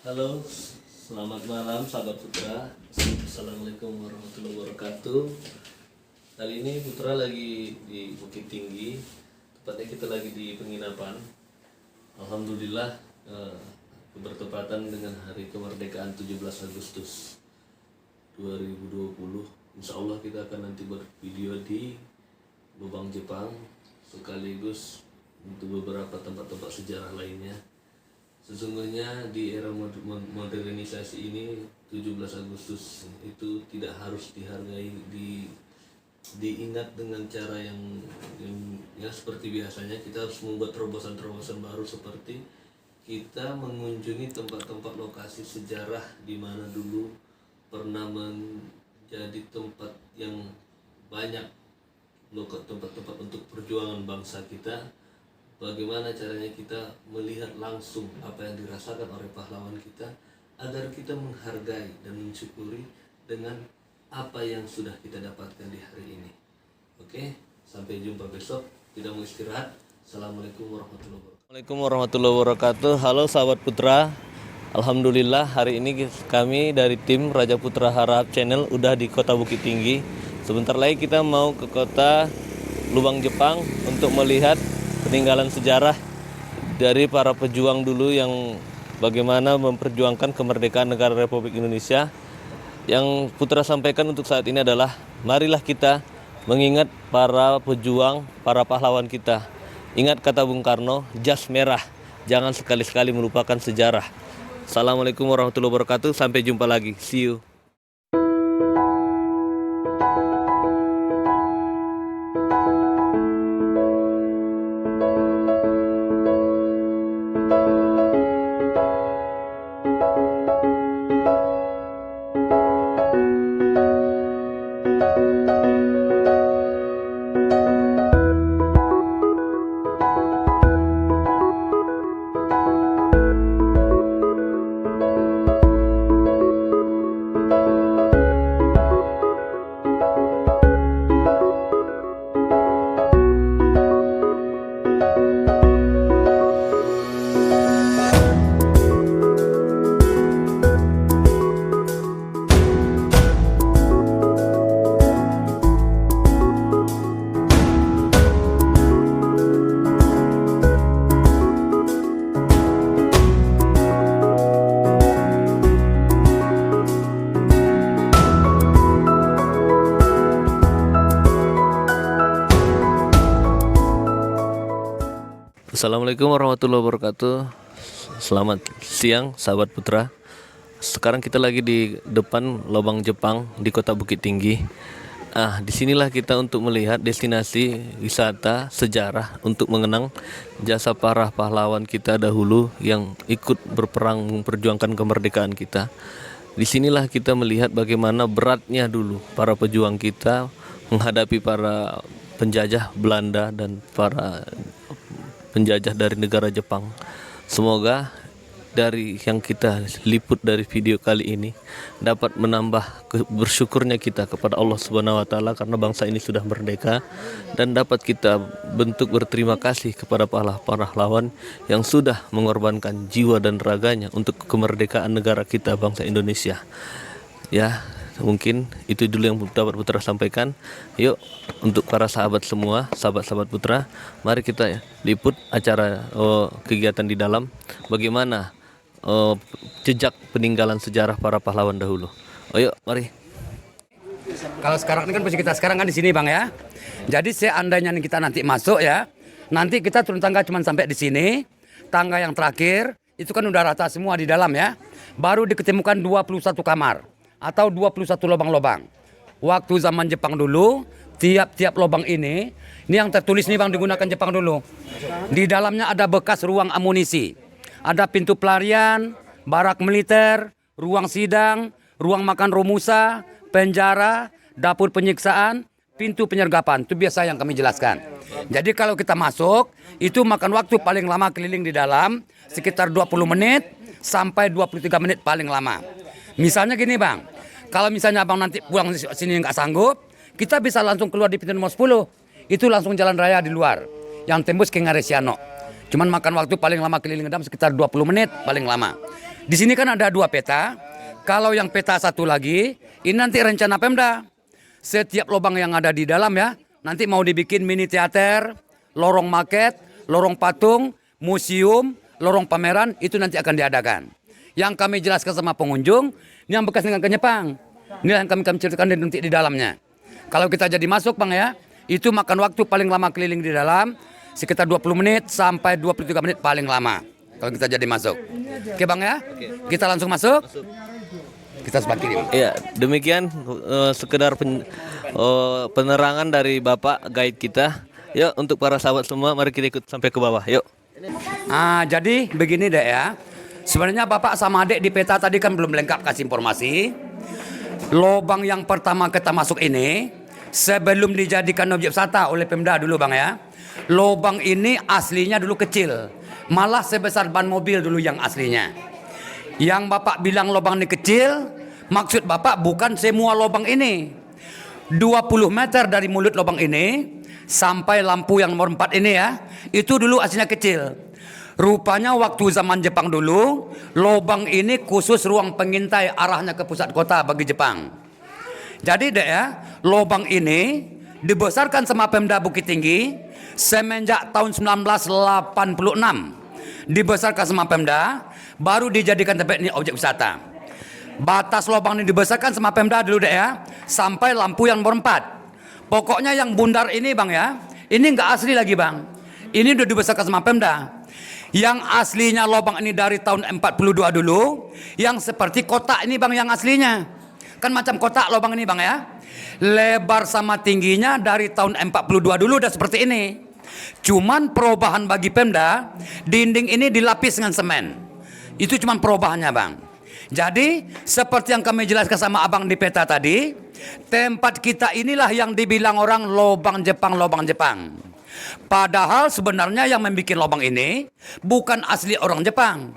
Halo, selamat malam sahabat Putra. Assalamualaikum warahmatullahi wabarakatuh. Kali ini Putra lagi di Bukit Tinggi, tepatnya kita lagi di penginapan. Alhamdulillah bertepatan dengan hari kemerdekaan 17 Agustus 2020. Insya Allah kita akan nanti bervideo di Lubang Jepang, sekaligus untuk beberapa tempat-tempat sejarah lainnya. Sesungguhnya di era modernisasi ini 17 Agustus itu tidak harus dihargai, diingat dengan cara yang ya seperti biasanya. Kita harus membuat terobosan-terobosan baru, seperti kita mengunjungi tempat-tempat lokasi sejarah di mana dulu pernah menjadi tempat yang banyak tempat-tempat untuk perjuangan bangsa kita. Bagaimana caranya kita melihat langsung apa yang dirasakan oleh pahlawan kita, agar kita menghargai dan mensyukuri dengan apa yang sudah kita dapatkan di hari ini. Oke, sampai jumpa besok. Tidak mau istirahat. Assalamualaikum warahmatullahi wabarakatuh. Assalamualaikum warahmatullahi wabarakatuh. Halo sahabat Putra. Alhamdulillah hari ini kami dari tim Raja Putra Harap Channel udah di Kota Bukit Tinggi. Sebentar lagi kita mau ke kota Lubang Jepang untuk melihat peninggalan sejarah dari para pejuang dulu yang bagaimana memperjuangkan kemerdekaan negara Republik Indonesia. Yang Putra sampaikan untuk saat ini adalah marilah kita mengingat para pejuang, para pahlawan kita. Ingat kata Bung Karno, jas merah, jangan sekali-sekali melupakan sejarah. Assalamualaikum warahmatullahi wabarakatuh, sampai jumpa lagi, see you. Assalamualaikum warahmatullahi wabarakatuh. Selamat siang sahabat Putra. Sekarang kita lagi di depan Lubang Jepang di Kota Bukit Tinggi. Disinilah kita untuk melihat destinasi wisata sejarah untuk mengenang jasa para pahlawan kita dahulu yang ikut berperang memperjuangkan kemerdekaan kita. Disinilah kita melihat bagaimana beratnya dulu para pejuang kita menghadapi para penjajah Belanda dan para penjajah dari negara Jepang. Semoga dari yang kita liput dari video kali ini dapat menambah bersyukurnya kita kepada Allah Subhanahu wa taala karena bangsa ini sudah merdeka, dan dapat kita bentuk berterima kasih kepada para pahlawan yang sudah mengorbankan jiwa dan raganya untuk kemerdekaan negara kita, bangsa Indonesia. Ya, mungkin itu dulu yang dapat Putra sampaikan. Yuk, untuk para sahabat semua, sahabat-sahabat Putra, mari kita liput acara kegiatan di dalam. Bagaimana jejak peninggalan sejarah para pahlawan dahulu. Yuk, mari. Kalau sekarang ini kan posisi kita sekarang kan di sini Bang ya. Jadi seandainya kita nanti masuk ya, nanti kita turun tangga cuma sampai di sini. Tangga yang terakhir itu kan udah rata semua di dalam ya. Baru diketemukan 21 kamar atau 21 lubang-lubang. Waktu zaman Jepang dulu, tiap-tiap lubang ini yang tertulis nih Bang, digunakan Jepang dulu. Di dalamnya ada bekas ruang amunisi. Ada pintu pelarian, barak militer, ruang sidang, ruang makan Romusa, penjara, dapur penyiksaan, pintu penyergapan. Itu biasa yang kami jelaskan. Jadi kalau kita masuk, itu makan waktu paling lama keliling di dalam, sekitar 20 menit sampai 23 menit paling lama. Misalnya gini Bang, kalau misalnya Abang nanti pulang sini nggak sanggup, kita bisa langsung keluar di pintu nomor 10. Itu langsung jalan raya di luar, yang tembus ke Ngaresiano. Cuman makan waktu paling lama keliling gedam sekitar 20 menit paling lama. Di sini kan ada 2 peta. Kalau yang peta satu lagi, ini nanti rencana Pemda. Setiap lubang yang ada di dalam ya, nanti mau dibikin mini teater, lorong market, lorong patung, museum, lorong pameran, itu nanti akan diadakan. Yang kami jelaskan sama pengunjung, ini yang bekas dengan ke Jepang. Ini yang kami ceritakan nanti di dalamnya. Kalau kita jadi masuk Bang ya, itu makan waktu paling lama keliling di dalam, sekitar 20 menit sampai 23 menit paling lama. Kalau kita jadi masuk. Oke Bang ya, kita langsung masuk. Kita sebelah kiri. Iya, demikian sekedar penerangan dari Bapak guide kita. Yuk, untuk para sahabat semua, mari kita ikut sampai ke bawah. Yuk. Jadi begini deh ya. Sebenarnya Bapak sama Adik di peta tadi kan belum lengkap kasih informasi. Lubang yang pertama kita masuk ini, sebelum dijadikan objek wisata oleh Pemda dulu Bang ya. Lubang ini aslinya dulu kecil. Malah sebesar ban mobil dulu yang aslinya. Yang Bapak bilang lubang ini kecil, maksud Bapak bukan semua lubang ini. 20 meter dari mulut lubang ini sampai lampu yang nomor 4 ini ya, itu dulu aslinya kecil. Rupanya waktu zaman Jepang dulu, lubang ini khusus ruang pengintai arahnya ke pusat kota bagi Jepang. Jadi deh ya, lubang ini dibesarkan sama Pemda Bukit Tinggi semenjak tahun 1986. Dibesarkan sama Pemda, baru dijadikan tempat ini objek wisata. Batas lubang ini dibesarkan sama Pemda dulu deh ya, sampai lampu yang nomor 4. Pokoknya yang bundar ini Bang ya, ini nggak asli lagi Bang. Ini udah dibesarkan sama Pemda. Yang aslinya lubang ini dari tahun 42 dulu, yang seperti kotak ini Bang yang aslinya. Kan macam kotak lubang ini Bang ya. Lebar sama tingginya dari tahun 42 dulu udah seperti ini. Cuman perubahan bagi Pemda, dinding ini dilapis dengan semen. Itu cuman perubahannya Bang. Jadi seperti yang kami jelaskan sama Abang di peta tadi, tempat kita inilah yang dibilang orang lubang Jepang, lubang Jepang. Padahal sebenarnya yang membuat lubang ini bukan asli orang Jepang.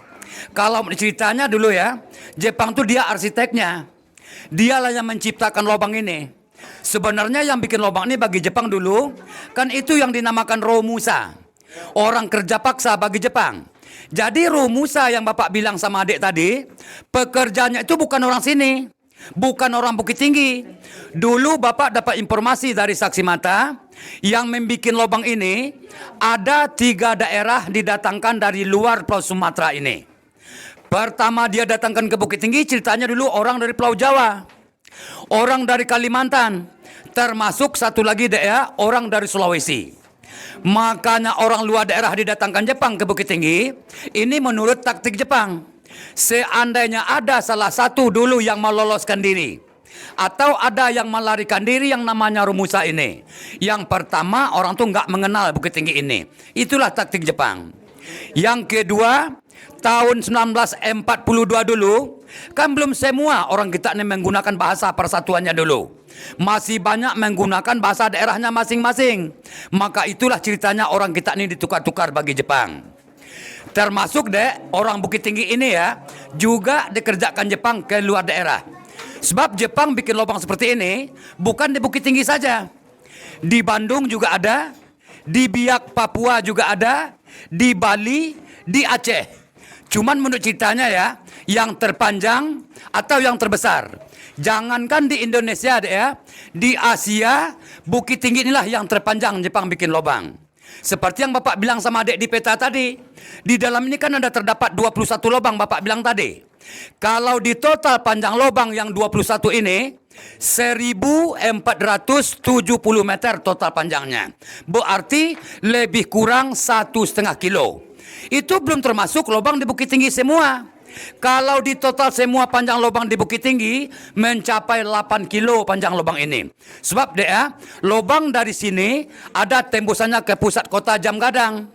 Kalau ceritanya dulu ya, Jepang tuh dia arsiteknya. Dialah yang menciptakan lubang ini. Sebenarnya yang bikin lubang ini bagi Jepang dulu, kan itu yang dinamakan Romusa. Orang kerja paksa bagi Jepang. Jadi Romusa yang Bapak bilang sama adik tadi, pekerjanya itu bukan orang sini. Bukan orang Bukit Tinggi. Dulu Bapak dapat informasi dari saksi mata, yang membuat lubang ini ada 3 daerah didatangkan dari luar Pulau Sumatera ini. Pertama dia datangkan ke Bukit Tinggi, ceritanya dulu orang dari Pulau Jawa, orang dari Kalimantan, termasuk satu lagi daerah orang dari Sulawesi. Makanya orang luar daerah didatangkan Jepang ke Bukit Tinggi. Ini menurut taktik Jepang. Seandainya ada salah satu dulu yang meloloskan diri, atau ada yang melarikan diri yang namanya Romusa ini, yang pertama orang tuh nggak mengenal Bukit Tinggi ini. Itulah taktik Jepang. Yang kedua, tahun 1942 dulu, kan belum semua orang kita ini menggunakan bahasa persatuannya dulu. Masih banyak menggunakan bahasa daerahnya masing-masing. Maka itulah ceritanya orang kita ini ditukar-tukar bagi Jepang. Termasuk deh orang Bukit Tinggi ini ya, juga dikerjakan Jepang ke luar daerah. Sebab Jepang bikin lubang seperti ini bukan di Bukit Tinggi saja. Di Bandung juga ada, di Biak Papua juga ada, di Bali, di Aceh. Cuman menurut ceritanya ya, yang terpanjang atau yang terbesar. Jangankan di Indonesia deh ya, di Asia Bukit Tinggi inilah yang terpanjang Jepang bikin lubang. Seperti yang Bapak bilang sama adik di peta tadi, di dalam ini kan ada terdapat 21 lubang Bapak bilang tadi. Kalau di total panjang lubang yang 21 ini 1470 meter total panjangnya. Berarti lebih kurang 1,5 kilo. Itu belum termasuk lubang di Bukit Tinggi semua. Kalau di total semua panjang lubang di Bukit Tinggi mencapai 8 kilo panjang lubang ini. Sebab deh ya, lubang dari sini ada tembusannya ke pusat kota Jam Gadang.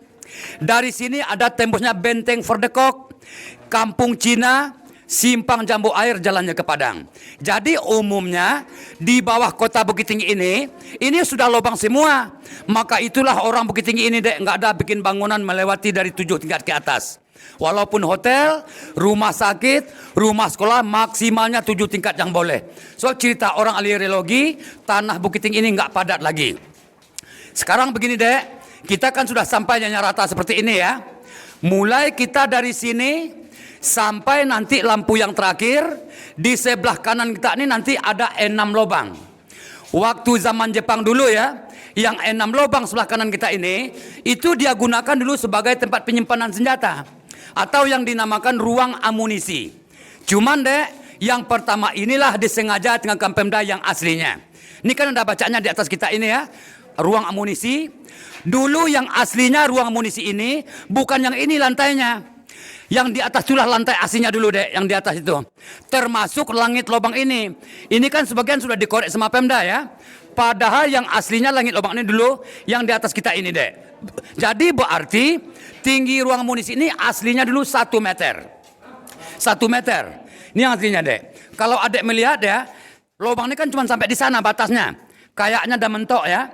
Dari sini ada tembusnya Benteng Fordekok, Kampung Cina, Simpang Jambu Air jalannya ke Padang. Jadi umumnya di bawah kota Bukit Tinggi ini sudah lubang semua. Maka itulah orang Bukit Tinggi ini dek nggak ada bikin bangunan melewati dari 7 tingkat ke atas. Walaupun hotel, rumah sakit, rumah sekolah maksimalnya 7 tingkat yang boleh. So cerita orang ahli geologi, tanah Bukit Tinggi ini nggak padat lagi. Sekarang begini dek, kita kan sudah sampai rata seperti ini ya. Mulai kita dari sini sampai nanti lampu yang terakhir di sebelah kanan kita ini nanti ada 6 lubang. Waktu zaman Jepang dulu ya, yang 6 lubang sebelah kanan kita ini itu dia gunakan dulu sebagai tempat penyimpanan senjata atau yang dinamakan ruang amunisi. Cuman yang pertama inilah disengaja dengan Pemda yang aslinya. Ini kan ada bacanya di atas kita ini ya, ruang amunisi. Dulu yang aslinya ruang amunisi ini bukan yang ini lantainya. Yang di atas itulah lantai aslinya dulu yang di atas itu. Termasuk langit lubang ini. Ini kan sebagian sudah dikorek sama Pemda ya. Padahal yang aslinya langit lubang ini dulu yang di atas kita ini Jadi berarti tinggi ruang amunisi ini aslinya dulu 1 meter. 1 meter. Ini yang aslinya Kalau adek melihat ya, lubang ini kan cuma sampai di sana batasnya. Kayaknya ada mentok ya.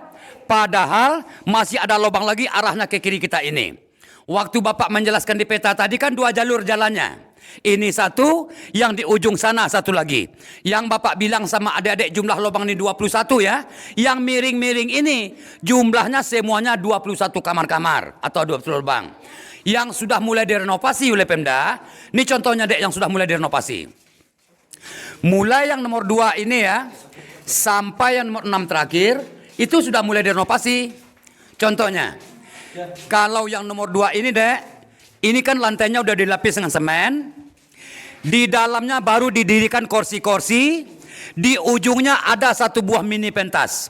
Padahal masih ada lubang lagi arahnya ke kiri kita ini. Waktu Bapak menjelaskan di peta tadi kan 2 jalur jalannya. Ini satu, yang di ujung sana satu lagi. Yang Bapak bilang sama adik-adik jumlah lubang ini 21 ya. Yang miring-miring ini jumlahnya semuanya 21 kamar-kamar atau 20 lubang. Yang sudah mulai direnovasi oleh Pemda. Ini contohnya yang sudah mulai direnovasi. Mulai yang nomor 2 ini ya, sampai yang nomor 6 terakhir, itu sudah mulai direnovasi. Contohnya, kalau yang nomor 2 ini ini kan lantainya udah dilapis dengan semen. Di dalamnya baru didirikan kursi-kursi. Di ujungnya ada 1 buah mini pentas.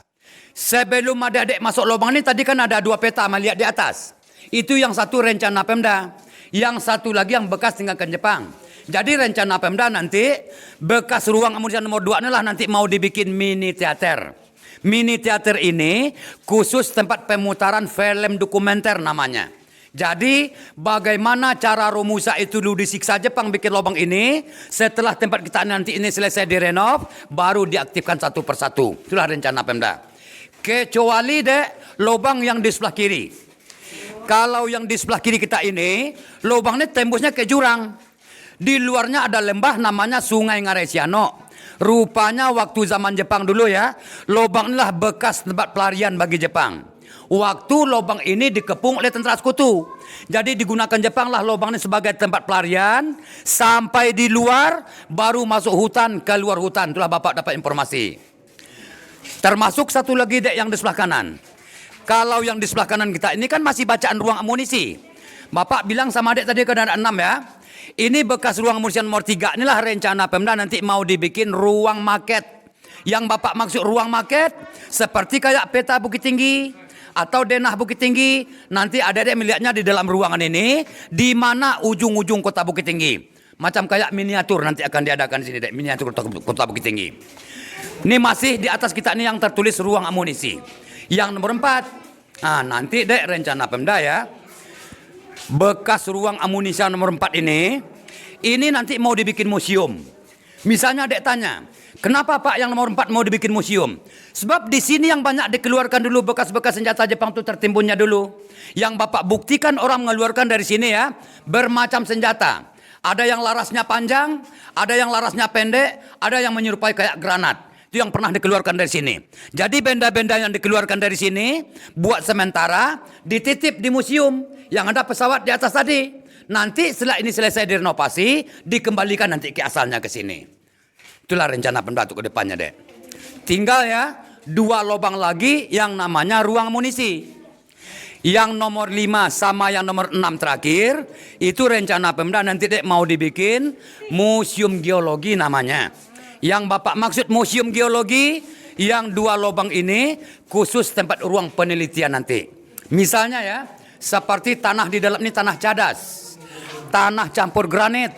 Sebelum adik-adik masuk lubang ini tadi kan ada 2 peta melihat di atas. Itu yang satu rencana Pemda. Yang satu lagi yang bekas tinggalkan Jepang. Jadi rencana Pemda nanti bekas ruang amunisi nomor 2 inilah nanti mau dibikin mini teater. Mini teater ini khusus tempat pemutaran film dokumenter namanya. Jadi bagaimana cara Romusa itu dulu disiksa Jepang bikin lubang ini. Setelah tempat kita nanti ini selesai direnov, baru diaktifkan satu persatu. Itulah rencana Pemda. Kecuali lubang yang di sebelah kiri. Kalau yang di sebelah kiri kita ini, lubang ini tembusnya ke jurang. Di luarnya ada lembah namanya Sungai Ngaresiano. Rupanya waktu zaman Jepang dulu ya, lubang inilah bekas tempat pelarian bagi Jepang. Waktu lubang ini dikepung oleh tentara sekutu. Jadi digunakan Jepang lah lubang ini sebagai tempat pelarian. Sampai di luar, baru masuk hutan, keluar hutan. Itulah Bapak dapat informasi. Termasuk satu lagi yang di sebelah kanan. Kalau yang di sebelah kanan kita ini kan masih bacaan ruang amunisi. Bapak bilang sama adik tadi kan ada 6 ya. Ini bekas ruang amunisi nomor 3. Inilah rencana Pemda nanti mau dibikin ruang market. Yang Bapak maksud ruang market seperti kayak peta Bukit Tinggi atau denah Bukit Tinggi. Nanti adik-adik melihatnya di dalam ruangan ini di mana ujung-ujung kota Bukit Tinggi. Macam kayak miniatur nanti akan diadakan di sini miniatur kota Bukit Tinggi. Ini masih di atas kita ini yang tertulis ruang amunisi. Yang nomor 4. Nah, nanti rencana Pemda ya. Bekas ruang amunisi nomor 4 ini nanti mau dibikin museum. Misalnya tanya, kenapa Pak yang nomor 4 mau dibikin museum? Sebab di sini yang banyak dikeluarkan dulu bekas-bekas senjata Jepang itu tertimbunnya dulu. Yang Bapak buktikan orang mengeluarkan dari sini ya, bermacam senjata. Ada yang larasnya panjang, ada yang larasnya pendek, ada yang menyerupai kayak granat. Itu yang pernah dikeluarkan dari sini. Jadi benda-benda yang dikeluarkan dari sini buat sementara dititip di museum yang ada pesawat di atas tadi. Nanti setelah ini selesai direnovasi, dikembalikan nanti ke asalnya ke sini. Itulah rencana Pemda ke depannya Tinggal ya 2 lubang lagi yang namanya ruang amunisi. Yang nomor 5 sama yang nomor 6 terakhir itu rencana Pemda nanti mau dibikin museum geologi namanya. Yang Bapak maksud museum geologi, yang 2 lubang ini khusus tempat ruang penelitian nanti. Misalnya ya, seperti tanah di dalam ini tanah cadas, tanah campur granit,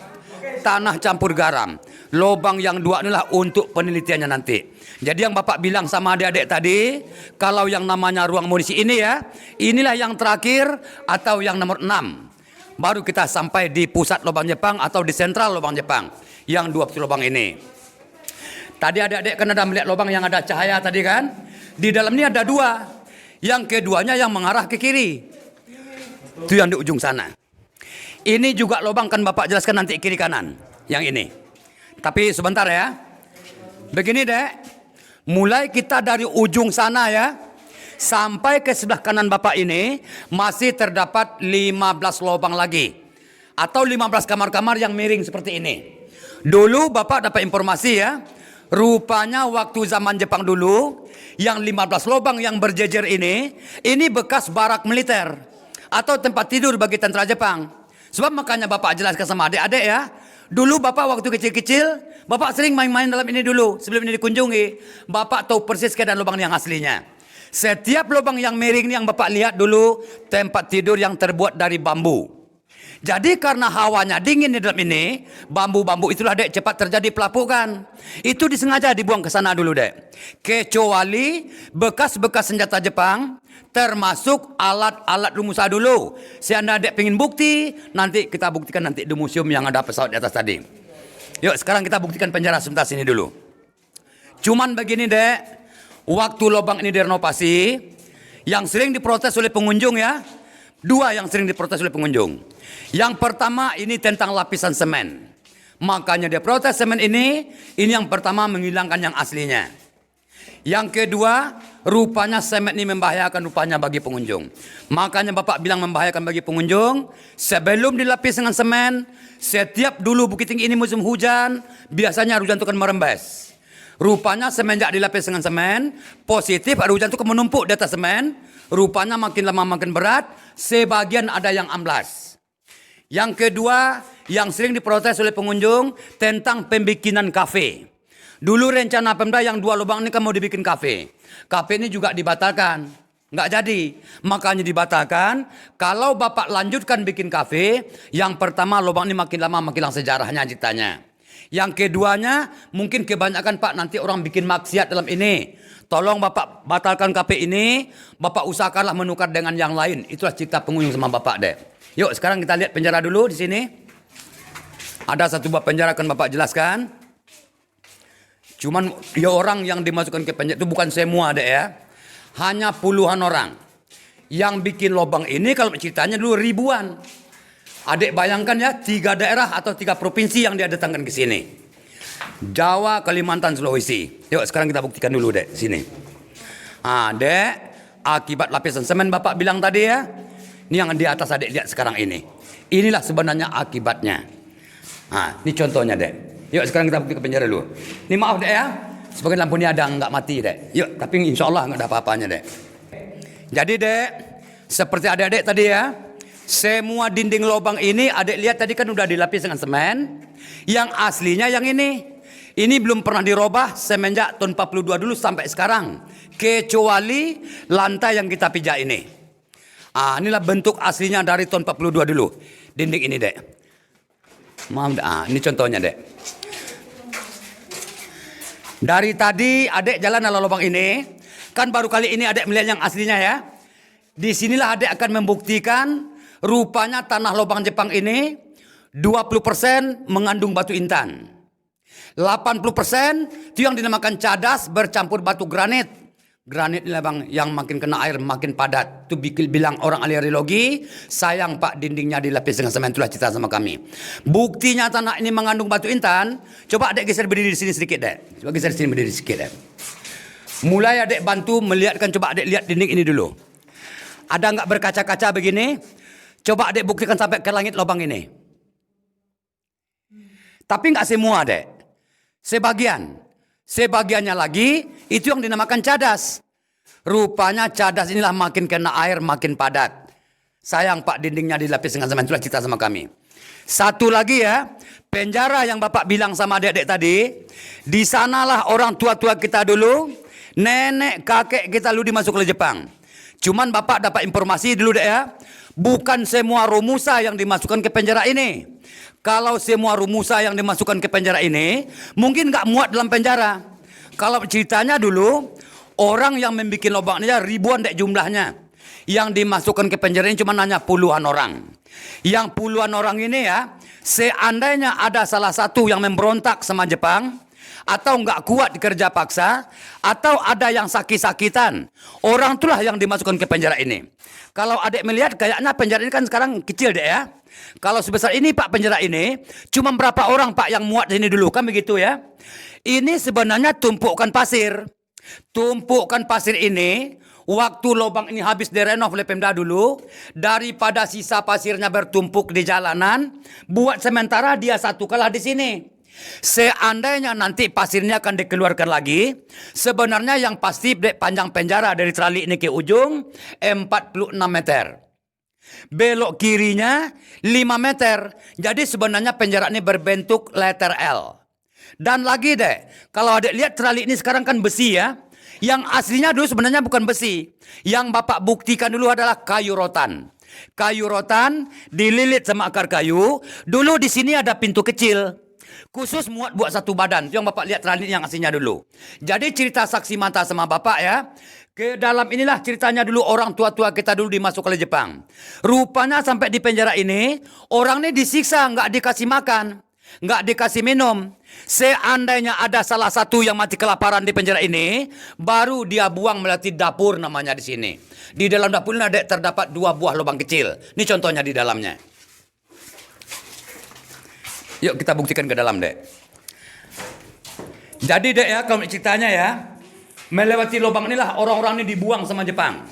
tanah campur garam. Lubang yang 2 inilah untuk penelitiannya nanti. Jadi yang Bapak bilang sama adik-adik tadi, kalau yang namanya ruang amunisi ini ya, inilah yang terakhir atau yang nomor 6. Baru kita sampai di pusat lubang Jepang atau di sentral lubang Jepang. Yang 20 lubang ini. Tadi adik-adik kan ada melihat lubang yang ada cahaya tadi kan. Di dalam ini ada 2. Yang keduanya yang mengarah ke kiri. Itu yang di ujung sana. Ini juga lubang kan Bapak jelaskan nanti kiri kanan. Yang ini. Tapi sebentar ya. Begini mulai kita dari ujung sana ya. Sampai ke sebelah kanan Bapak ini masih terdapat 15 lubang lagi. atau 15 kamar-kamar yang miring seperti ini. Dulu Bapak dapat informasi ya, rupanya waktu zaman Jepang dulu, yang 15 lubang yang berjejer ini bekas barak militer atau tempat tidur bagi tentara Jepang. Sebab makanya Bapak jelaskan sama adik-adik ya, dulu Bapak waktu kecil-kecil, Bapak sering main-main dalam ini dulu, sebelum ini dikunjungi. Bapak tahu persis keadaan lubang yang aslinya. Setiap lubang yang miring yang Bapak lihat dulu, tempat tidur yang terbuat dari bambu. Jadi karena hawanya dingin di dalam ini, bambu-bambu itulah dek cepat terjadi pelapukan. Itu disengaja dibuang ke sana dulu dek. Kecuali bekas-bekas senjata Jepang, termasuk alat-alat rumusa dulu. Siapa dek pengen bukti, nanti kita buktikan nanti di museum yang ada pesawat di atas tadi. Yuk sekarang kita buktikan penjara sebentar sini dulu. Cuman begini dek, waktu lubang ini direnovasi, yang sering diprotes oleh pengunjung ya, dua yang sering diprotes oleh pengunjung. Yang pertama ini tentang lapisan semen. Makanya dia protes semen ini yang pertama menghilangkan yang aslinya. Yang kedua, rupanya semen ini membahayakan rupanya bagi pengunjung. Makanya Bapak bilang membahayakan bagi pengunjung, sebelum dilapis dengan semen, setiap dulu Bukit Tinggi ini musim hujan, biasanya hujan itu akan merembes. Rupanya semenjak dilapis dengan semen, positif air hujan itu menumpuk di atas semen, rupanya makin lama makin berat, sebagian ada yang amblas. Yang kedua, yang sering diprotes oleh pengunjung tentang pembikinan kafe. Dulu rencana Pemda yang 2 lubang ini kan mau dibikin kafe. Kafe ini juga dibatalkan. Nggak jadi. Makanya dibatalkan. Kalau Bapak lanjutkan bikin kafe, yang pertama lubang ini makin lama makin hilang sejarahnya ceritanya. Yang keduanya, mungkin kebanyakan Pak nanti orang bikin maksiat dalam ini. Tolong Bapak batalkan kafe ini, Bapak usahakanlah menukar dengan yang lain. Itulah cerita pengunjung sama Bapak deh. Yuk sekarang kita lihat penjara dulu di sini. Ada satu buah penjara akan Bapak jelaskan. Cuman ya orang yang dimasukkan ke penjara itu bukan semua deh ya. Hanya puluhan orang. Yang bikin lubang ini kalau ceritanya dulu ribuan. Adik bayangkan ya 3 daerah atau 3 provinsi yang dia datangkan ke sini. Jawa, Kalimantan, Sulawesi. Yuk sekarang kita buktikan dulu dek sini. Dek, akibat lapisan semen Bapak bilang tadi ya. Ini yang di atas adik lihat sekarang ini. Inilah sebenarnya akibatnya. Ini contohnya dek. Yuk sekarang kita bukti ke penjara dulu. Ini maaf dek ya. Sebagian lampu ini ada nggak mati dek. Yuk tapi insya Allah nggak ada apa-apanya dek. Jadi dek, seperti adik-adik tadi ya. Semua dinding lubang ini adik lihat tadi kan udah dilapis dengan semen. Yang aslinya yang ini. Ini belum pernah dirubah semenjak tahun 42 dulu sampai sekarang. Kecuali lantai yang kita pijak ini. Inilah bentuk aslinya dari tahun 42 dulu. Dinding ini dek. Maaf, ini contohnya dek. Dari tadi adik jalan ala lubang ini. Kan baru kali ini adik melihat yang aslinya ya. Disinilah adik akan membuktikan rupanya tanah lubang Jepang ini 20% mengandung batu intan. 80% itu yang dinamakan cadas bercampur batu granit. Granit ini bang yang makin kena air makin padat. Itu bilang orang ahli geologi, sayang Pak dindingnya dilapis dengan semen, itulah cerita sama kami. Buktinya tanah ini mengandung batu intan. Coba adek geser berdiri di sini sedikit dek. Coba geser sini berdiri sedikit dek. Mulai adek bantu melihatkan, coba adek lihat dinding ini dulu. Ada nggak berkaca-kaca begini? Coba adek buktikan sampai ke langit lubang ini. Tapi nggak semua dek. Sebagiannya lagi itu yang dinamakan cadas. Rupanya cadas inilah makin kena air makin padat. Sayang Pak dindingnya dilapis dengan semen, itulah cerita sama kami. Satu lagi ya, penjara yang Bapak bilang sama adik-adik tadi, di sanalah orang tua-tua kita dulu, nenek kakek kita dulu dimasuk oleh Jepang. Cuman Bapak dapat informasi dulu deh ya, bukan semua Romusa yang dimasukkan ke penjara ini. Kalau semua Romusa yang dimasukkan ke penjara ini, mungkin nggak muat dalam penjara. Kalau ceritanya dulu, orang yang membuat lubang ini ribuan dek jumlahnya. Yang dimasukkan ke penjara ini cuma hanya puluhan orang. Yang puluhan orang ini ya, seandainya ada salah satu yang memberontak sama Jepang, atau nggak kuat dikerja paksa, atau ada yang sakit-sakitan, orang itulah yang dimasukkan ke penjara ini. Kalau adik melihat kayaknya penjara ini kan sekarang kecil deh ya. Kalau sebesar ini Pak penjara ini, cuma berapa orang Pak yang muat di sini dulu kan begitu ya. Ini sebenarnya tumpukan pasir. Tumpukan pasir ini waktu lubang ini habis direnov oleh Pemda dulu, daripada sisa pasirnya bertumpuk di jalanan, buat sementara dia satukanlah di sini. Seandainya nanti pasirnya akan dikeluarkan lagi, sebenarnya yang pasti panjang penjara dari trali ini ke ujung 46 meter. Belok kirinya 5 meter. Jadi sebenarnya penjara ini berbentuk letter L. Dan lagi kalau adik lihat trali ini sekarang kan besi ya. Yang aslinya dulu sebenarnya bukan besi. Yang Bapak buktikan dulu adalah kayu rotan. Kayu rotan dililit sama akar kayu. Dulu di sini ada pintu kecil. Khusus muat buat satu badan. Itu yang Bapak lihat trali yang aslinya dulu. Jadi cerita saksi mata sama Bapak ya. Ke dalam inilah ceritanya dulu orang tua-tua kita dulu dimasuk oleh Jepang. Rupanya sampai di penjara ini, orang ini disiksa, nggak dikasih makan, nggak dikasih minum. Seandainya ada salah satu yang mati kelaparan di penjara ini, baru dia buang melalui dapur namanya di sini. Di dalam dapur ini terdapat 2 buah lubang kecil. Ini contohnya di dalamnya. Yuk kita buktikan ke dalam Jadi ya kalau ceritanya ya, melewati lubang inilah orang-orang ini dibuang sama Jepang.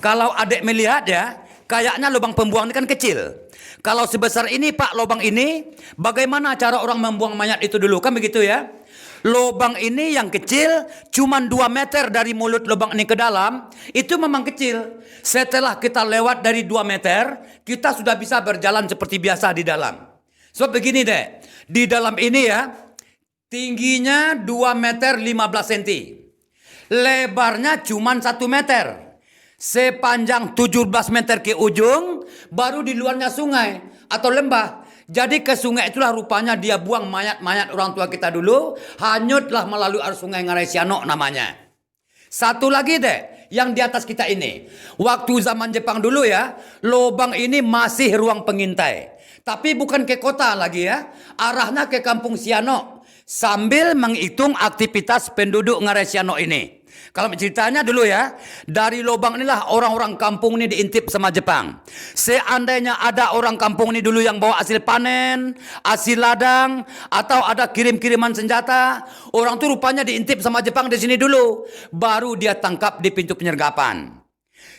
Kalau adik melihat ya, kayaknya lubang pembuang ini kan kecil. Kalau sebesar ini Pak lubang ini, bagaimana cara orang membuang mayat itu dulu? Kan begitu ya. Lubang ini yang kecil, cuman 2 meter dari mulut lubang ini ke dalam, itu memang kecil. Setelah kita lewat dari 2 meter, kita sudah bisa berjalan seperti biasa di dalam. Sebab begini di dalam ini ya, tingginya 2 meter 15 cm. Lebarnya cuma 1 meter. Sepanjang 17 meter ke ujung, baru di luarnya sungai atau lembah. Jadi ke sungai itulah rupanya dia buang mayat-mayat orang tua kita dulu. Hanyutlah melalui arus sungai Ngarai Sianok namanya. Satu lagi yang di atas kita ini. Waktu zaman Jepang dulu ya, lubang ini masih ruang pengintai. Tapi bukan ke kota lagi ya. Arahnya ke kampung Sianok. Sambil menghitung aktivitas penduduk Ngarai Sianok ini. Kalau ceritanya dulu ya, dari lubang inilah orang-orang kampung ini diintip sama Jepang. Seandainya ada orang kampung ini dulu yang bawa hasil panen, hasil ladang, atau ada kirim-kiriman senjata, orang tuh rupanya diintip sama Jepang di sini dulu. Baru dia tangkap di pintu penyergapan.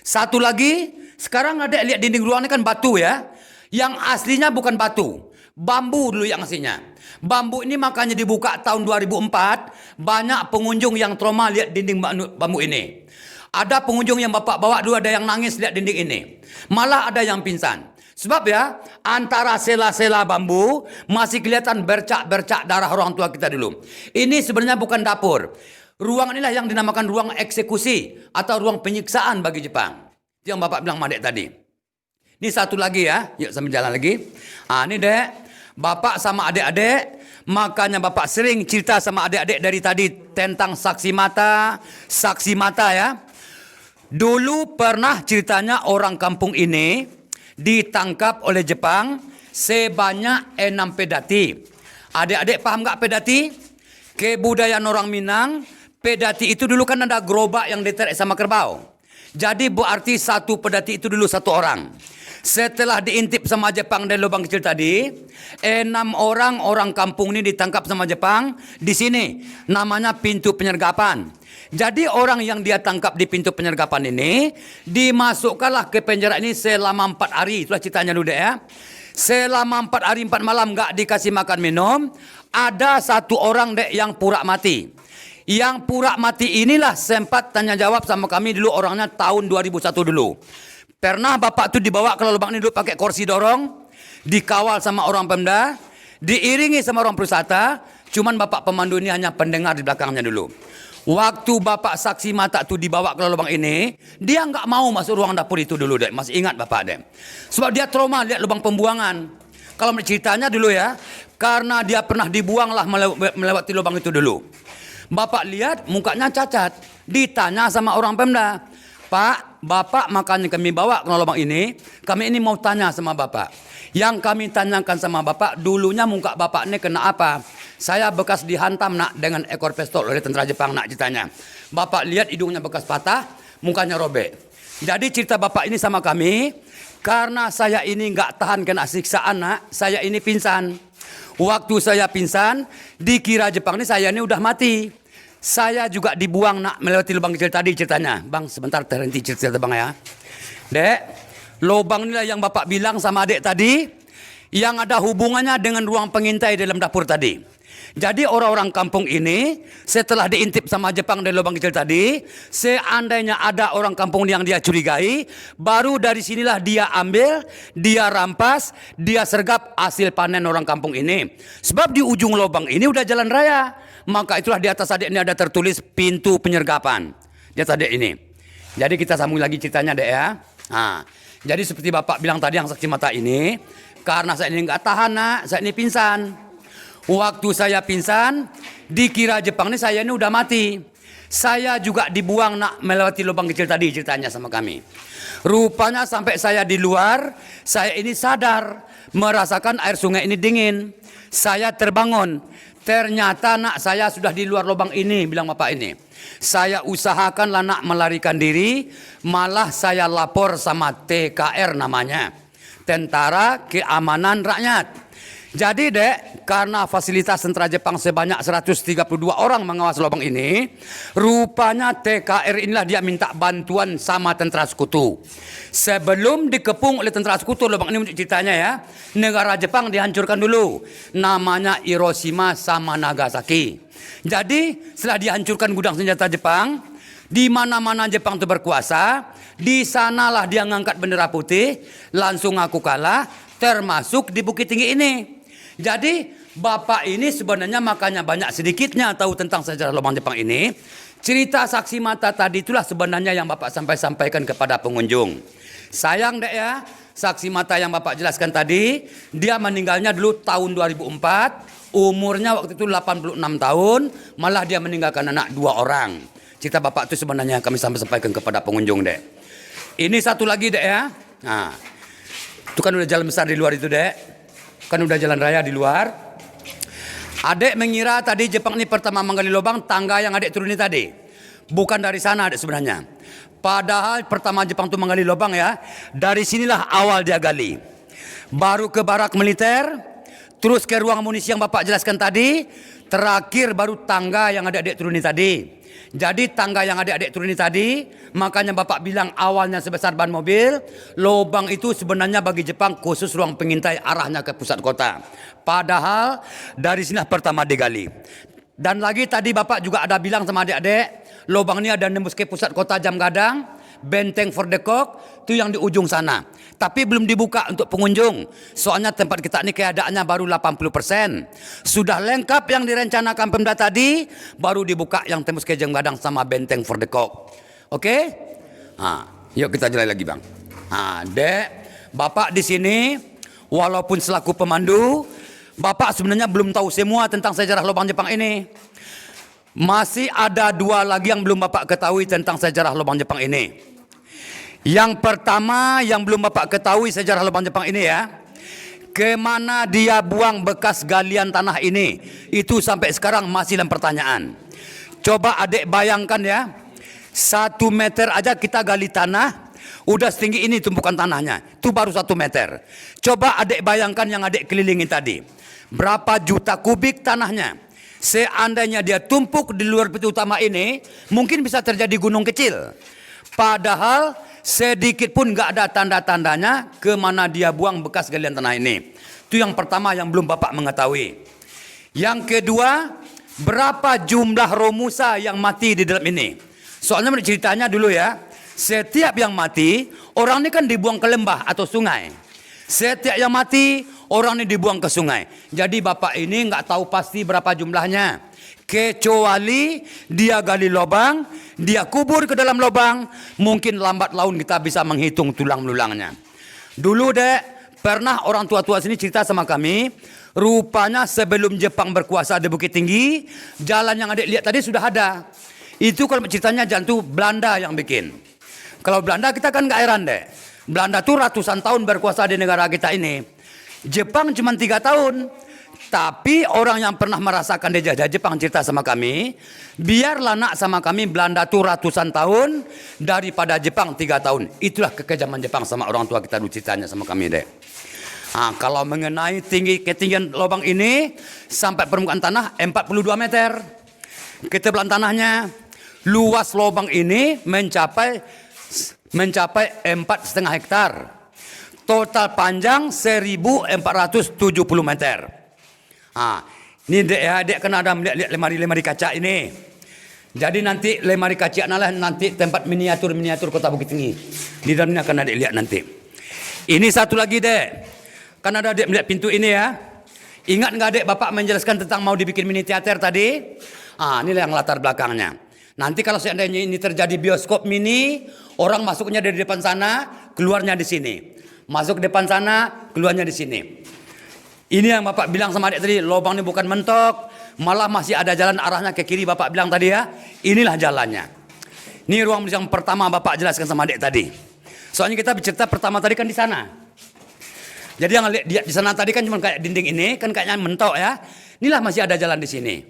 Satu lagi, sekarang ada lihat dinding ruangan ini kan batu ya. Yang aslinya bukan batu, bambu dulu yang aslinya. Bambu ini makanya dibuka tahun 2004, banyak pengunjung yang trauma lihat dinding bambu ini. Ada pengunjung yang Bapak bawa dulu ada yang nangis lihat dinding ini. Malah ada yang pingsan. Sebab ya, antara sela-sela bambu masih kelihatan bercak-bercak darah orang tua kita dulu. Ini sebenarnya bukan dapur. Ruang inilah yang dinamakan ruang eksekusi atau ruang penyiksaan bagi Jepang. Itu yang Bapak bilang Madek tadi. Ini satu lagi ya, yuk sambil jalan lagi. Ini Bapak sama adik-adik, makanya Bapak sering cerita sama adik-adik dari tadi tentang saksi mata ya. Dulu pernah ceritanya orang kampung ini ditangkap oleh Jepang sebanyak 6 pedati. Adik-adik paham nggak pedati? Kebudayaan orang Minang, pedati itu dulu kan ada gerobak yang ditarik sama kerbau. Jadi berarti satu pedati itu dulu satu orang. Setelah diintip sama Jepang dari lubang kecil tadi, 6 orang kampung ini ditangkap sama Jepang di sini. Namanya pintu penyergapan. Jadi orang yang dia tangkap di pintu penyergapan ini dimasukkanlah ke penjara ini selama 4 hari. Itulah ceritanya dulu ya. Selama 4 hari 4 malam nggak dikasih makan minum. Ada satu orang yang pura mati. Yang pura mati inilah sempat tanya jawab sama kami dulu, orangnya tahun 2001 dulu. Pernah Bapak tuh dibawa ke lubang ini dulu pakai kursi dorong, dikawal sama orang Pemda, diiringi sama orang Prusata, cuman Bapak pemandu ini hanya pendengar di belakangnya dulu. Waktu Bapak saksi mata tuh dibawa ke lubang ini, dia nggak mau masuk ruang dapur itu dulu masih ingat Bapak sebab dia trauma lihat lubang pembuangan. Kalau ceritanya dulu ya, karena dia pernah dibuang lah melewati lubang itu dulu. Bapak lihat mukanya cacat, ditanya sama orang Pemda, Pak, Bapak makanya kami bawa ke lubang ini, kami ini mau tanya sama Bapak. Yang kami tanyakan sama Bapak, dulunya muka Bapak ini kena apa? Saya bekas dihantam nak dengan ekor pistol oleh tentara Jepang nak ceritanya. Bapak lihat hidungnya bekas patah, mukanya robek. Jadi cerita Bapak ini sama kami, karena saya ini nggak tahan kena siksaan nak, saya ini pingsan. Waktu saya pingsan, dikira Jepang ini saya ini udah mati. saya juga dibuang nak melewati lubang kecil tadi ceritanya. Bang, sebentar terhenti cerita bang ya. Dek, lubang inilah yang bapak bilang sama adik tadi, yang ada hubungannya dengan ruang pengintai dalam dapur tadi. Jadi orang-orang kampung ini setelah diintip sama Jepang dari lubang kecil tadi, seandainya ada orang kampung yang dia curigai, baru dari sinilah dia ambil, dia rampas, dia sergap hasil panen orang kampung ini. Sebab di ujung lubang ini udah jalan raya. Maka itulah di atas adik ini ada tertulis pintu penyergapan. Di atas adik ini. Jadi kita sambung lagi ceritanya dek ya. Nah, jadi seperti bapak bilang tadi yang saksi mata ini, karena saya ini nggak tahan nak, saya ini pingsan. Waktu saya pingsan, dikira Jepang ini saya ini udah mati. Saya juga dibuang nak melewati lubang kecil tadi ceritanya sama kami. Rupanya sampai saya di luar, saya ini sadar merasakan air sungai ini dingin. Saya terbangun. Ternyata nak saya sudah di luar lubang ini, bilang bapak ini. Saya usahakanlah nak melarikan diri, malah saya lapor sama TKR namanya. Tentara Keamanan Rakyat. Jadi dek, karena fasilitas tentara Jepang sebanyak 132 orang mengawasi lubang ini, rupanya TKR inilah dia minta bantuan sama tentara sekutu. Sebelum dikepung oleh tentara sekutu, lubang ini ceritanya ya, negara Jepang dihancurkan dulu. Namanya Hiroshima sama Nagasaki. Jadi setelah dihancurkan gudang senjata Jepang, di mana-mana Jepang itu berkuasa, di sanalah dia ngangkat bendera putih, langsung ngaku kalah, termasuk di Bukit Tinggi ini. Jadi bapak ini sebenarnya makanya banyak sedikitnya tahu tentang sejarah lubang Jepang ini. Cerita saksi mata tadi itulah sebenarnya yang bapak sampaikan kepada pengunjung. Sayang dek ya, saksi mata yang bapak jelaskan tadi, dia meninggalnya dulu tahun 2004, umurnya waktu itu 86 tahun, malah dia meninggalkan anak 2 orang. Cerita bapak itu sebenarnya kami sampaikan kepada pengunjung dek. Ini satu lagi dek ya. Nah, itu kan udah jalan besar di luar itu dek. Kan udah jalan raya di luar. Adek mengira tadi Jepang ini pertama menggali lubang tangga yang adek turuni tadi. Bukan dari sana adek sebenarnya. Padahal pertama Jepang itu menggali lubang ya, dari sinilah awal dia gali. Baru ke barak militer, terus ke ruang amunisi yang bapak jelaskan tadi, terakhir baru tangga yang adek turuni tadi. Jadi tangga yang adik-adik turuni tadi, makanya bapak bilang awalnya sebesar ban mobil, lubang itu sebenarnya bagi Jepang khusus ruang pengintai arahnya ke pusat kota. Padahal dari sini pertama digali. Dan lagi tadi bapak juga ada bilang sama adik-adik, lubang ini ada nembus ke pusat kota Jam Gadang, Benteng Fordekok, itu yang di ujung sana. Tapi belum dibuka untuk pengunjung. Soalnya tempat kita ini keadaannya baru 80%. Sudah lengkap yang direncanakan Pemda tadi, baru dibuka yang tembus ke Jam Gadang sama Benteng Fordekok. Oke? Nah, yuk kita jalan lagi bang. Nah, dek, bapak di sini, walaupun selaku pemandu, bapak sebenarnya belum tahu semua tentang sejarah lubang Jepang ini. Masih ada 2 lagi yang belum bapak ketahui tentang sejarah lubang Jepang ini. Yang pertama yang belum bapak ketahui sejarah lubang Jepang ini ya, kemana dia buang bekas galian tanah ini, itu sampai sekarang masih dalam pertanyaan. Coba adik bayangkan ya, 1 meter aja kita gali tanah, udah setinggi ini tumpukan tanahnya, itu baru 1 meter. Coba adik bayangkan yang adik kelilingin tadi, berapa juta kubik tanahnya. Seandainya dia tumpuk di luar pintu utama ini, mungkin bisa terjadi gunung kecil. Padahal sedikit pun nggak ada tanda-tandanya kemana dia buang bekas galian tanah ini. Itu yang pertama yang belum bapak mengetahui. Yang kedua, berapa jumlah Romusa yang mati di dalam ini. Soalnya ceritanya dulu ya, setiap yang mati, orang ini kan dibuang ke lembah atau sungai. Setiap yang mati, orang ini dibuang ke sungai. Jadi bapak ini nggak tahu pasti berapa jumlahnya. Kecuali dia gali lubang, dia kubur ke dalam lubang, mungkin lambat laun kita bisa menghitung tulang belulangnya. Dulu dek, pernah orang tua-tua sini cerita sama kami, rupanya sebelum Jepang berkuasa di Bukit Tinggi, jalan yang adik lihat tadi sudah ada. Itu kalau ceritanya jantung Belanda yang bikin. Kalau Belanda kita kan gak heran dek. Belanda tuh ratusan tahun berkuasa di negara kita ini. Jepang cuma 3 tahun. Tapi orang yang pernah merasakan dijajah Jepang cerita sama kami, biarlah nak sama kami Belanda tuh ratusan tahun daripada Jepang 3 tahun. Itulah kekejaman Jepang sama orang tua kita dulu ceritanya sama kami dek. Nah, kalau mengenai ketinggian lubang ini sampai permukaan tanah 42 meter. ketebalan tanahnya. Luas lubang ini mencapai 4,5 hektar. Total panjang 1.470 meter. Ini dek kena ada melihat lemari kaca ini. Jadi nanti lemari kaca adalah nanti tempat miniatur Kota Bukit Tinggi. Di dalamnya akan ada lihat nanti. Ini satu lagi dek. Kan ada dek melihat pintu ini ya. Ingat nggak dek Bapak menjelaskan tentang mau dibikin mini teater tadi? Inilah yang latar belakangnya. Nanti kalau seandainya ini terjadi bioskop mini, orang masuknya dari depan sana, keluarnya di sini. Masuk depan sana, keluarnya di sini. Ini yang Bapak bilang sama adik tadi, lubang ini bukan mentok, malah masih ada jalan arahnya ke kiri Bapak bilang tadi ya. Inilah jalannya. Ini ruang yang pertama Bapak jelaskan sama adik tadi. Soalnya kita bercerita pertama tadi kan di sana. Jadi yang lihat di sana tadi kan cuma kayak dinding ini, kan kayaknya mentok ya. Inilah masih ada jalan di sini.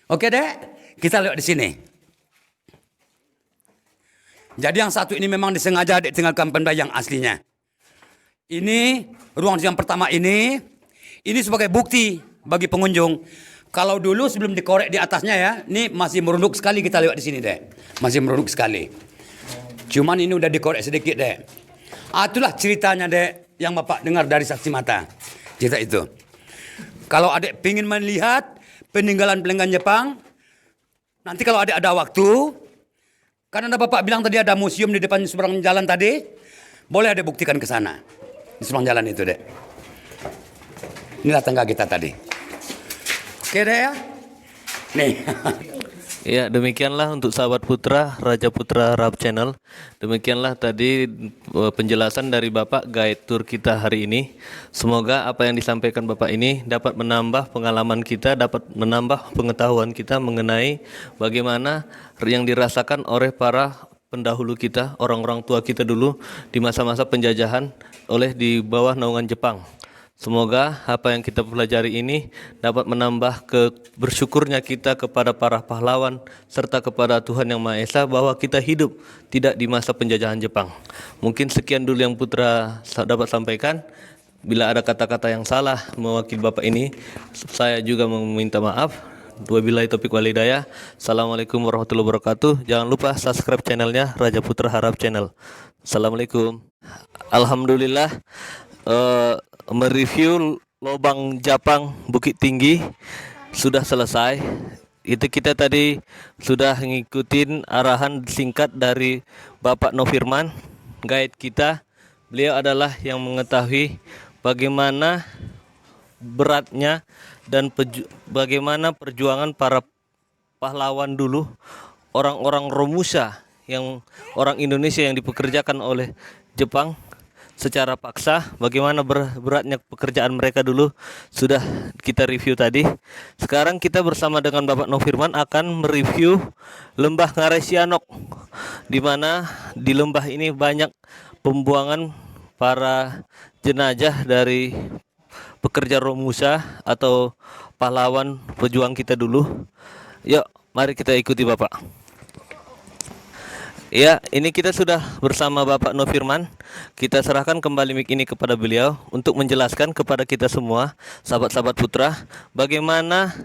Oke dek, kita lihat di sini. Jadi yang satu ini memang disengaja adik tinggalkan benda yang aslinya. Ini ruang yang pertama ini sebagai bukti bagi pengunjung. Kalau dulu sebelum dikorek di atasnya ya, ini masih merunduk sekali kita lewat di sini dek. Masih merunduk sekali. Cuman ini udah dikorek sedikit dek. Itulah ceritanya dek yang Bapak dengar dari saksi mata. Cerita itu. Kalau adik ingin melihat peninggalan Jepang, nanti kalau adik ada waktu, karena Bapak bilang tadi ada museum di depan seberang jalan tadi, boleh adik buktikan ke sana. Di seberang jalan itu dek. Inilah tangga kita tadi. Oke deh ya. Nih. Ya, demikianlah untuk sahabat Putra, Raja Putra Harap Channel. Demikianlah tadi penjelasan dari Bapak guide tour kita hari ini. Semoga apa yang disampaikan Bapak ini dapat menambah pengalaman kita, dapat menambah pengetahuan kita mengenai bagaimana yang dirasakan oleh para pendahulu kita, orang-orang tua kita dulu di masa-masa penjajahan oleh di bawah naungan Jepang. Semoga apa yang kita pelajari ini dapat menambah bersyukurnya kita kepada para pahlawan serta kepada Tuhan Yang Maha Esa bahwa kita hidup tidak di masa penjajahan Jepang. Mungkin sekian dulu yang Putra dapat sampaikan. Bila ada kata-kata yang salah mewakili Bapak ini, saya juga meminta maaf. Wabillahi taufiq wal hidayah. Assalamualaikum warahmatullahi wabarakatuh. Jangan lupa subscribe channelnya Raja Putra Harap Channel. Assalamualaikum. Alhamdulillah. Mereview lubang Japang Bukit Tinggi sudah selesai. Itu kita tadi sudah ngikutin arahan singkat dari Bapak Nofirman, guide kita. Beliau adalah yang mengetahui bagaimana beratnya dan bagaimana perjuangan para pahlawan dulu, orang-orang Romusha, yang orang Indonesia yang dipekerjakan oleh Jepang secara paksa. Bagaimana beratnya pekerjaan mereka dulu sudah kita review tadi. Sekarang kita bersama dengan Bapak Nofirman akan mereview Lembah Ngarai Sianok, di mana di lembah ini banyak pembuangan para jenazah dari pekerja Romusha atau pahlawan pejuang kita dulu. Yuk, mari kita ikuti Bapak. Ya, ini kita sudah bersama Bapak Nofirman. Kita serahkan kembali mic ini kepada beliau untuk menjelaskan kepada kita semua, sahabat-sahabat Putra, bagaimana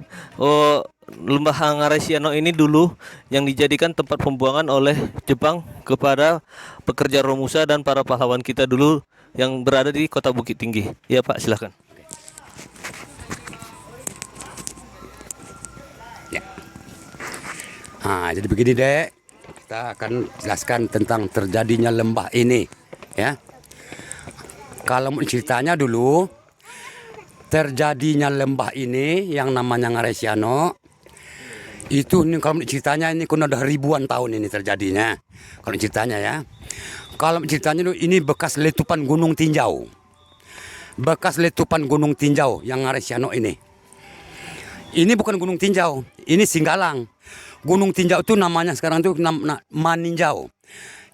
Lembah Ngarai Sianok ini dulu yang dijadikan tempat pembuangan oleh Jepang kepada pekerja Romusha dan para pahlawan kita dulu yang berada di Kota Bukit Tinggi. Ya Pak, silakan. Ya. Jadi begini dek. Kita akan jelaskan tentang terjadinya lembah ini, ya. Kalau ceritanya dulu, terjadinya lembah ini yang namanya Ngarai Sianok, itu ini kalau ceritanya ini kan udah ribuan tahun ini terjadinya. Kalau ceritanya ya, kalau ceritanya ini bekas letupan Gunung Tinjau, bekas letupan Gunung Tinjau yang Ngarai Sianok ini. Ini bukan Gunung Tinjau, ini Singgalang. Gunung Tinjau itu namanya sekarang itu Maninjau.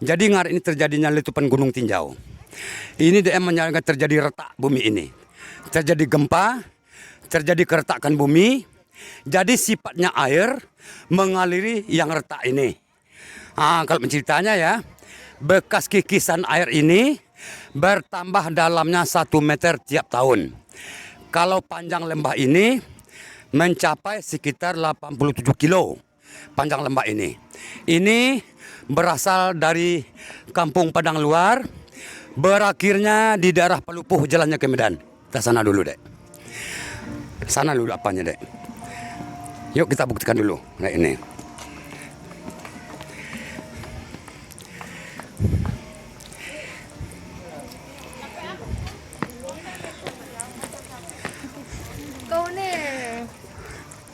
Jadi ini terjadinya letupan Gunung Tinjau. Ini dia menyebabkan terjadi retak bumi ini. Terjadi gempa, terjadi keretakan bumi. Jadi sifatnya air mengaliri yang retak ini. Kalau ceritanya ya, bekas kikisan air ini bertambah dalamnya 1 meter tiap tahun. Kalau panjang lembah ini mencapai sekitar 87 kilo. panjang lembah ini. Ini berasal dari Kampung Padang Luar, berakhirnya di daerah Palupuh jalannya ke Medan. Kita sana dulu, Dek. Sana dulu apanya, Dek. Yuk kita buktikan dulu. Nah ini.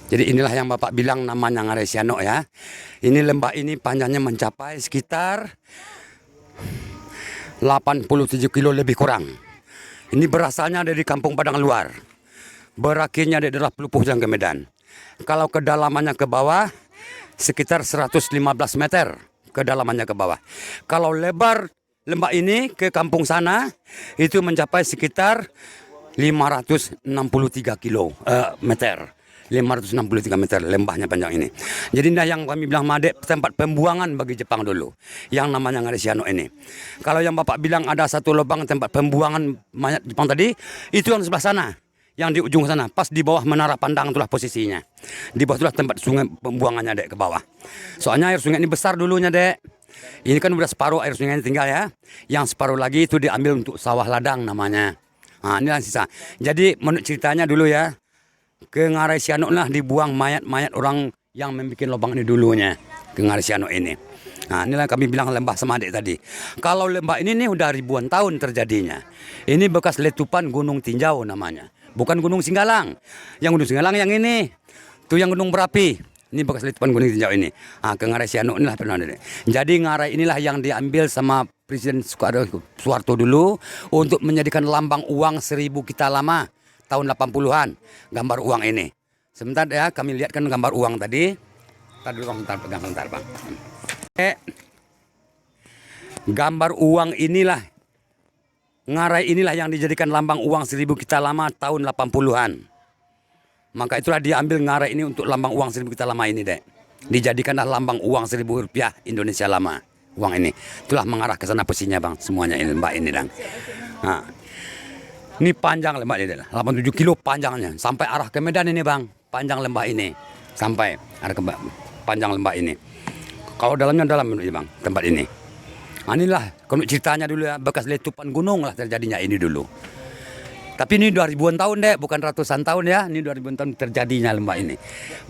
Jadi inilah yang Bapak bilang namanya Ngarai Sianok ya. Ini lembah ini panjangnya mencapai sekitar 87 kilo lebih kurang. Ini berasalnya dari Kampung Padang Luar. Berakhirnya di daerah Pelupuh Jalan ke Medan. Kalau kedalamannya ke bawah sekitar 115 meter kedalamannya ke bawah. Kalau lebar lembah ini ke kampung sana itu mencapai sekitar 563 meter. 563 meter lembahnya panjang ini. Jadi nah yang kami bilang Madek tempat pembuangan bagi Jepang dulu. Yang namanya Ngarai Sianok ini. Kalau yang Bapak bilang ada satu lubang tempat pembuangan mayat Jepang tadi, itu yang sebelah sana. Yang di ujung sana, pas di bawah menara pandang itulah posisinya. Di bawah itulah tempat sungai pembuangannya, Dek, ke bawah. Soalnya air sungai ini besar dulunya, Dek. Ini kan udah separuh air sungai ini tinggal ya. Yang separuh lagi itu diambil untuk sawah ladang namanya. Nah, inilah sisa. Jadi menurut ceritanya dulu ya, ke Ngarai Sianok lah dibuang mayat-mayat orang yang membuat lubang ini dulunya. Ke Ngarai Sianok ini. Nah, inilah kami bilang lembah sama Adik tadi. Kalau lembah ini nih udah ribuan tahun terjadinya. Ini bekas letupan Gunung Tinjau namanya. Bukan Gunung Singgalang. Yang Gunung Singgalang yang ini. Itu yang gunung berapi. Ini bekas letupan Gunung Tinjau ini. Nah, ke Ngarai Sianok inilah pernah ada. Jadi Ngarai inilah yang diambil sama Presiden Soeharto dulu untuk menjadikan lambang uang 1000 kita lama tahun 80-an. Gambar uang ini. Sebentar ya, kami lihatkan gambar uang tadi. Tadi dulu Bang, pegang sebentar Bang. Gambar uang inilah. Ngarai inilah yang dijadikan lambang uang 1000 kita lama tahun 80-an. Maka itulah diambil Ngarai ini untuk lambang uang 1000 kita lama ini, Dek. Dijadikanlah lambang uang 1000 rupiah Indonesia lama. Uang ini. Itulah mengarah ke sana posisinya, Bang. Semuanya ini, Mbak ini, Bang. Nah. Ini panjang lembah ini, 87 kilo panjangnya. Sampai arah ke Medan ini, Bang. Panjang lembah ini. Sampai arah ke panjang lembah ini. Kalau dalamnya dalam ini, Bang, tempat ini. Nah, inilah kalau ceritanya dulu ya, bekas letupan gunung lah terjadinya ini dulu. Tapi ini 2000-an tahun, Dek, bukan ratusan tahun ya. Ini 2000-an tahun terjadinya lembah ini.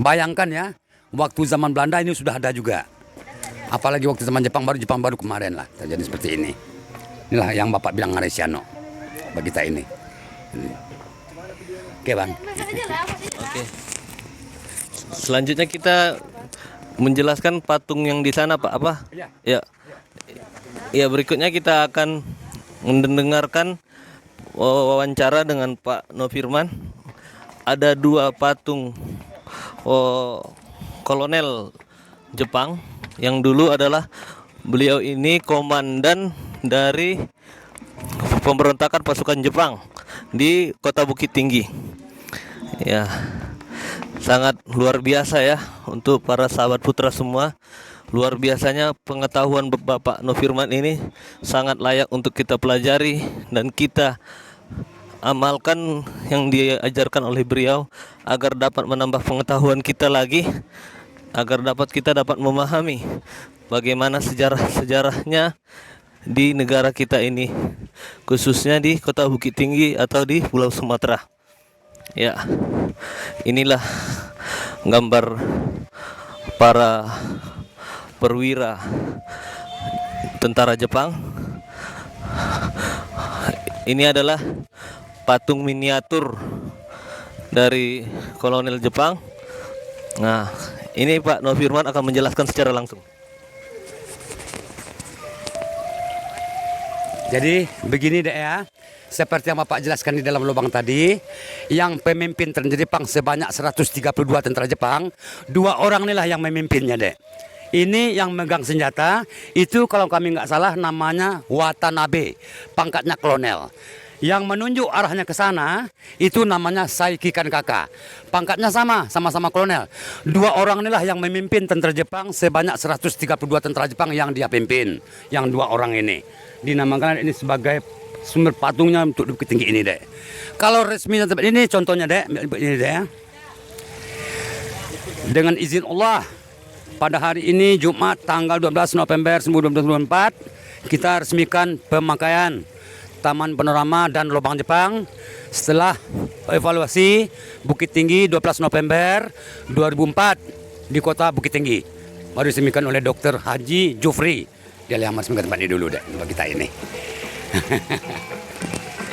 Bayangkan ya, waktu zaman Belanda ini sudah ada juga. Apalagi waktu zaman Jepang baru kemarin lah terjadi seperti ini. Inilah yang Bapak bilang Ngarai Sianok bagi kita ini. Oke, Bang. Oke. Selanjutnya kita menjelaskan patung yang di sana, Pak. Apa? Ya. Ya, berikutnya kita akan mendengarkan wawancara dengan Pak Nofirman. Ada 2 patung kolonel Jepang yang dulu adalah beliau ini komandan dari pemberontakan pasukan Jepang di Kota Bukit Tinggi. Ya, sangat luar biasa ya untuk para sahabat putra semua. Luar biasanya pengetahuan Bapak Nofirman ini sangat layak untuk kita pelajari dan kita amalkan yang diajarkan oleh beliau agar dapat menambah pengetahuan kita lagi, agar kita dapat memahami bagaimana sejarahnya di negara kita ini, khususnya di Kota Bukit Tinggi atau di Pulau Sumatera. Ya, inilah gambar para perwira tentara Jepang. Ini adalah patung miniatur dari kolonel Jepang. Nah, ini Pak Nofirman akan menjelaskan secara langsung. Jadi begini, Dek ya. Seperti yang Bapak jelaskan di dalam lubang tadi, yang pemimpin tentara Jepang sebanyak 132 tentara Jepang, 2 orang inilah yang memimpinnya, Dek. Ini yang megang senjata, itu kalau kami nggak salah namanya Watanabe, pangkatnya kolonel. Yang menunjuk arahnya ke sana, itu namanya Saiki Kankaka. Pangkatnya sama-sama kolonel. 2 orang inilah yang memimpin tentara Jepang sebanyak 132 tentara Jepang yang dia pimpin. Yang 2 orang ini. Dinamakan ini sebagai sumber patungnya untuk Bukit Tinggi ini, Dek. Kalau resminya tempat ini, contohnya, Dek, ini, Dek. Dengan izin Allah, pada hari ini Jumat tanggal 12 November 2024 kita resmikan pemakaian Taman Panorama dan Lubang Jepang setelah evaluasi Bukit Tinggi 12 November 2004 di kota Bukit Tinggi. Baru diresmikan oleh Dr. Haji Jufri. Dia lihat resmikan tempat ini dulu deh untuk kita ini.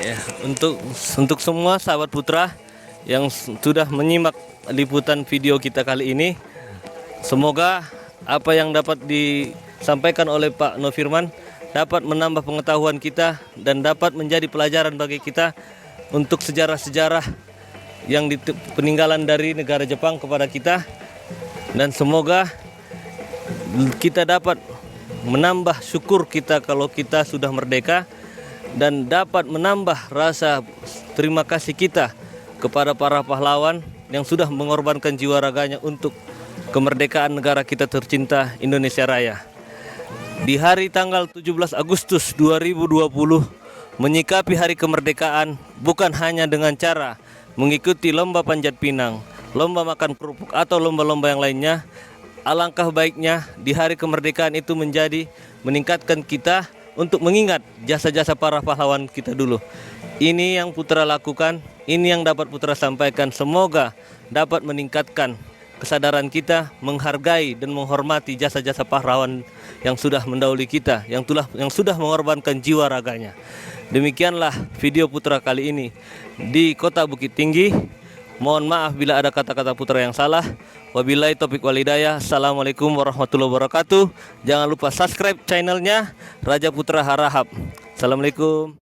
Ya, untuk semua sahabat Putra yang sudah menyimak liputan video kita kali ini, semoga apa yang dapat disampaikan oleh Pak Nofirman dapat menambah pengetahuan kita dan dapat menjadi pelajaran bagi kita untuk sejarah-sejarah yang peninggalan dari negara Jepang kepada kita, dan semoga kita dapat menambah syukur kita kalau kita sudah merdeka dan dapat menambah rasa terima kasih kita kepada para pahlawan yang sudah mengorbankan jiwa raganya untuk kemerdekaan negara kita tercinta Indonesia Raya. Di hari tanggal 17 Agustus 2020 menyikapi hari kemerdekaan bukan hanya dengan cara mengikuti lomba panjat pinang, lomba makan kerupuk atau lomba-lomba yang lainnya. Alangkah baiknya di hari kemerdekaan itu meningkatkan kita untuk mengingat jasa-jasa para pahlawan kita dulu. Ini yang Putra lakukan, ini yang dapat Putra sampaikan. Semoga dapat meningkatkan kesadaran kita menghargai dan menghormati jasa-jasa pahlawan yang sudah mendahului kita, yang sudah mengorbankan jiwa raganya. Demikianlah video Putra kali ini di Kota Bukit Tinggi. Mohon maaf bila ada kata-kata Putra yang salah. Wabillahi taufiq wal hidayah. Assalamualaikum warahmatullahi wabarakatuh. Jangan lupa subscribe channelnya Raja Putra Harahap. Assalamualaikum.